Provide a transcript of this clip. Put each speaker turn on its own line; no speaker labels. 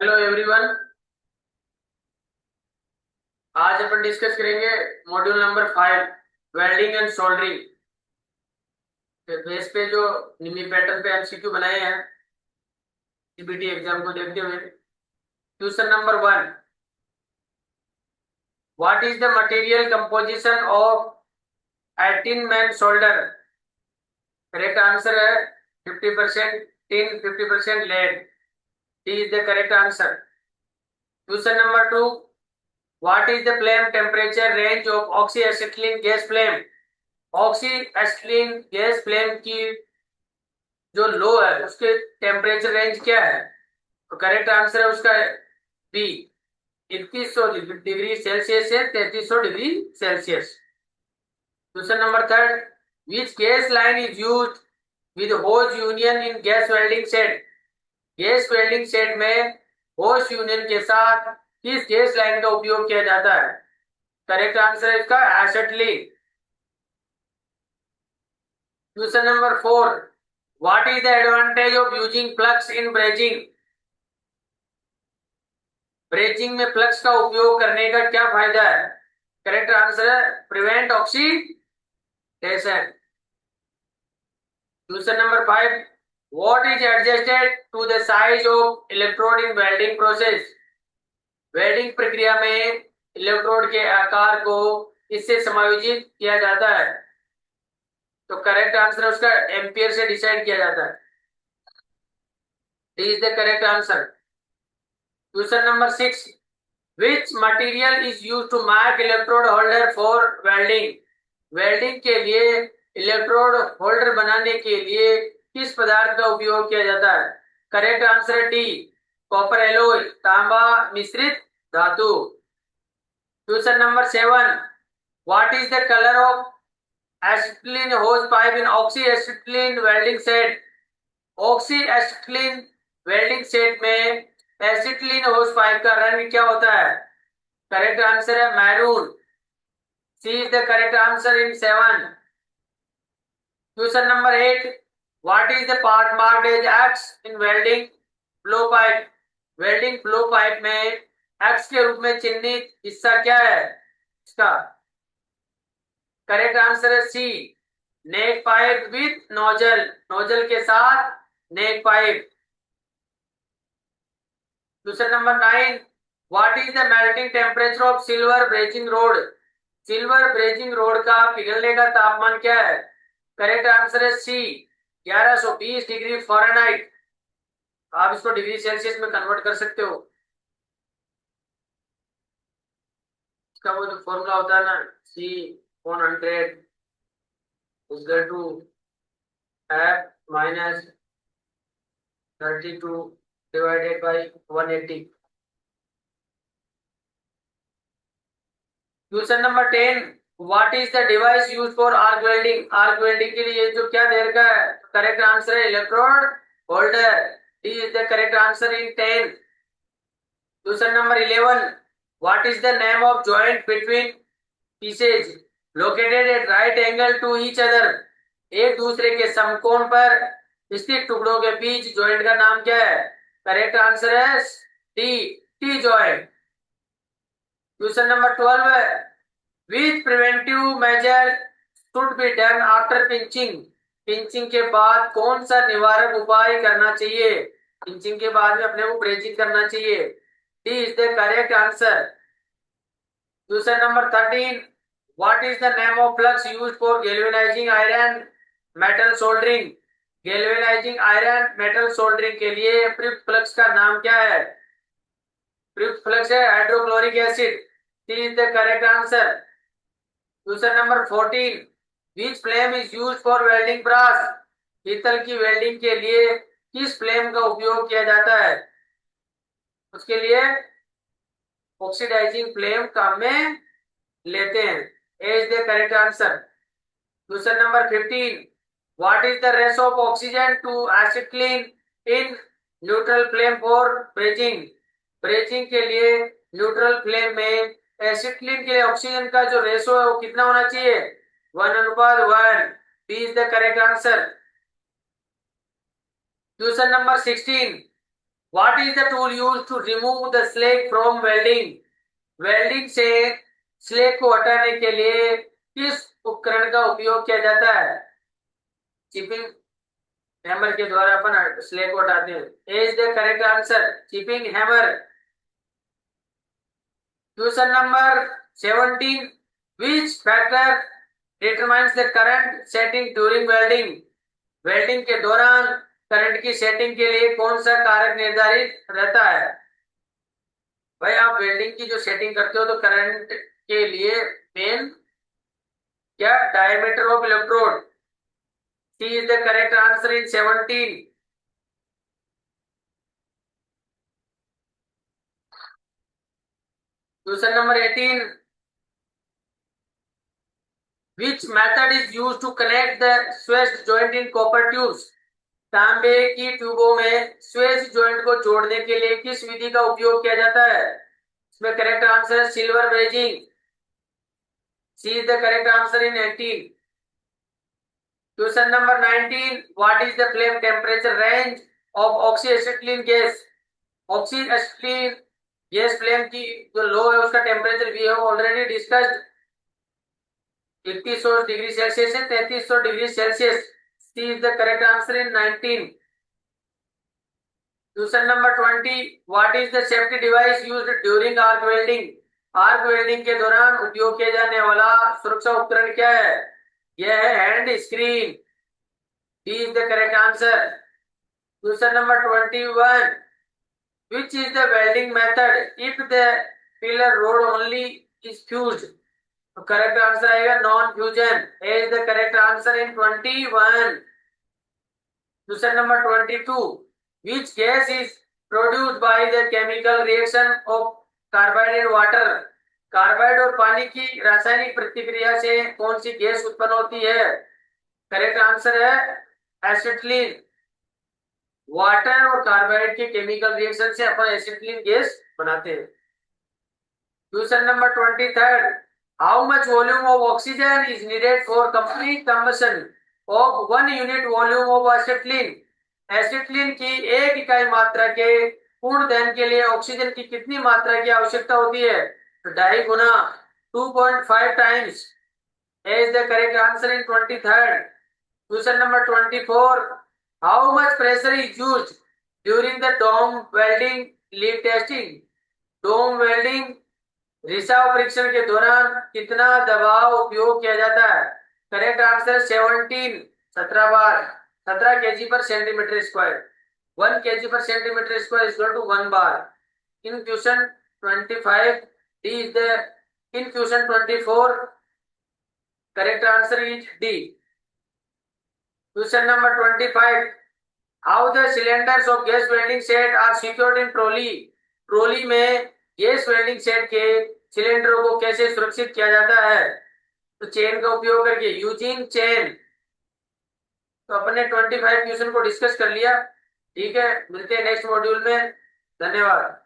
Hello everyone. आज अपन discuss करेंगे module number 5 welding and soldering के बेस पे जो निम्न पैटर्न पे एमसीक्यू बनाए हैं सीबीटी एग्जाम को देखते हुए। Question number 1, what is the material composition of 18 man solder. Correct answer है 50% tin, 50% lead. D is the correct answer. Question number 2, what is the flame temperature range of oxyacetylene gas flame. Oxyacetylene gas flame की जो low है उसके temperature range क्या है। तो correct answer है उसका बी, 2100 डिग्री सेल्सियस से 3300 degree Celsius. Question number 3, which gas line is used with hose union in gas welding set. Gas welding set में होज यूनियन के साथ किस गैस लाइन का उपयोग किया जाता है। करेक्ट आंसर है इसका acetylene. Question number 4, what is the advantage of using flux in brazing. Brazing में फ्लक्स का उपयोग करने का क्या फायदा है। करेक्ट आंसर है prevent oxidation. Question number 5, what is adjusted to the size of electrode in welding process. Welding प्रक्रिया में इलेक्ट्रोड के आकार को इससे समायोजित किया जाता है। तो करेक्ट आंसर उसका एम्पियर से डिसाइड किया जाता है। D is the correct answer. Question number 6, which material is used to mark electrode holder for welding। Welding के लिए इलेक्ट्रोड होल्डर बनाने के लिए किस पदार्थ का उपयोग किया जाता है। करेक्ट आंसर है डी, कॉपर एलॉय, तांबा मिश्रित धातु। Question number 7, what is the colour of acetylene hose pipe in oxy acetylene welding set. Oxy acetylene welding set में एसिटिलीन होज पाइप का रंग क्या होता है। करेक्ट आंसर है maroon. C is the correct answer in 7। Question number 8, what is the part marked as X in welding flow pipe. Welding flow pipe में x के रूप में चिन्हित हिस्सा क्या है इसका। करेक्ट आंसर है C, neck pipe with nozzle, nozzle के साथ neck pipe. Question number 9, what is the melting temperature of silver brazing rod. Silver brazing rod का पिघलने का तापमान क्या है। करेक्ट आंसर है सी, 1120 डिग्री फ़ारेनहाइट। आप इसको डिग्री सेल्सियस में कन्वर्ट कर सकते हो। इसका वो जो फॉर्मूला होता है ना, C 100 equal to F minus 32 divided by 180। Question number 10, what is the device use for arc welding. Arc welding के लिए जो क्या दे रखा है। करेक्ट आंसर है electrode holder. D is the correct answer in 10। Question number 11, what is the name of joint between pieces located at right angle to each other. एक दूसरे के समकोण पर स्थित टुकड़ों के बीच जॉइंट का नाम क्या है। करेक्ट आंसर है D, T joint. Question number 12, which preventive measure should be done after pinching. Pinching के बाद कौन सा निवारक उपाय करना चाहिए। पिंचिंग के बाद में अपने को ब्रेजिंग करना चाहिए। D is the correct answer. Question number 13, what is the name of flux used for galvanising iron metal soldering. Galvanising iron metal soldering के लिए प्रयुक्त फ्लक्स का नाम क्या है। प्रयुक्त फ्लक्स है hydrochloric acid. D is the correct answer. Question number 14, which flame is used for welding brass. पीतल की वेल्डिंग के लिए किस फ्लेम का उपयोग किया जाता है। उसके लिए ऑक्सीडाइजिंग फ्लेम काम में लेते हैं। A is the correct answer. Question number 15, what is the ratio of oxygen to acetylene in neutral flame for brazing. Brazing के लिए न्यूट्रल फ्लेम में एसिटिलीन के लिए ऑक्सीजन का जो रेशो है वो कितना होना चाहिए। 1:1। B is the correct answer. Question number 16, what is the tool use to remove the slag from welding? Welding से स्लेग को हटाने के लिए किस उपकरण का उपयोग किया जाता है? चिपिंग हैमर के द्वारा अपन स्लेग को हटाते हैं। A is the correct answer, chipping hammer. Question number 17, which factor determines the current setting during welding? Welding के दौरान करंट की सेटिंग के लिए कौन सा कारक निर्धारित रहता है? भाई आप वेल्डिंग की जो सेटिंग करते हो तो करंट के लिए मेन क्या diameter of electrode. C is the correct answer in 17। Question number 18, which method is used to connect the switch joint in copper tubes? तांबे की ट्यूबों में स्वेज जॉइंट को जोड़ने के लिए किस विधि का उपयोग किया जाता है? इसमें करेक्ट आंसर है silver brazing. C is the correct answer in 18। Question number 19, what is the flame temperature range of oxyacetylene gas? Oxyacetylene gas flame की जो लो है उसका temperature we have already discussed. 3100 degree Celsius से 3300 degree Celsius. C is the correct answer in 19। Question number 20, what is the safety device used during arc welding? Arc welding के दौरान उपयोग किया जाने वाला सुरक्षा उपकरण क्या है? यह है hand screen. D is the correct answer. Question number 21, which is the welding method if the pillar rod only is fused? तो करेक्ट आंसर आएगा non fusion. A is the correct answer in 21। Question number 22, which gas is produced by the chemical reaction of carbide and water? Carbide और पानी की रासायनिक प्रतिक्रिया से कौन सी gas उत्पन्न होती है? करेक्ट आंसर है एसिटिलीन। वाटर और कार्बाइड के केमिकल रिएक्शन से अपन एसिटिलीन गैस बनाते हैं। Question number 23, how much volume of oxygen is needed for complete combustion of 1 unit volume of acetylene? Acetylene की एक इकाई मात्रा के पूर्ण दहन के लिए ऑक्सीजन की कितनी मात्रा की आवश्यकता होती है? तो 2.5 गुना, 2.5 times. A is the correct answer in 23rd। Question number 24, how much pressure is used during the dome welding leak testing? Dome welding रिसाव परीक्षण के दौरान कितना दबाव उपयोग किया जाता है? करेक्ट आंसर 17 बार, 17 kg पर सेंटीमीटर स्क्वायर। 1 kg पर centimetre square is equal to 1 bar. In question 25 D is the, in question 24 correct answer is D. Question number 25, how the cylinders of gas welding set are secured in trolley? Trolley में gas welding set के सिलेंडरों को कैसे सुरक्षित किया जाता है? तो चेन का उपयोग करके, यूजिंग चेन। तो अपने 25 क्वेश्चन को डिस्कस कर लिया। ठीक है, मिलते हैं नेक्स्ट मॉड्यूल में। धन्यवाद।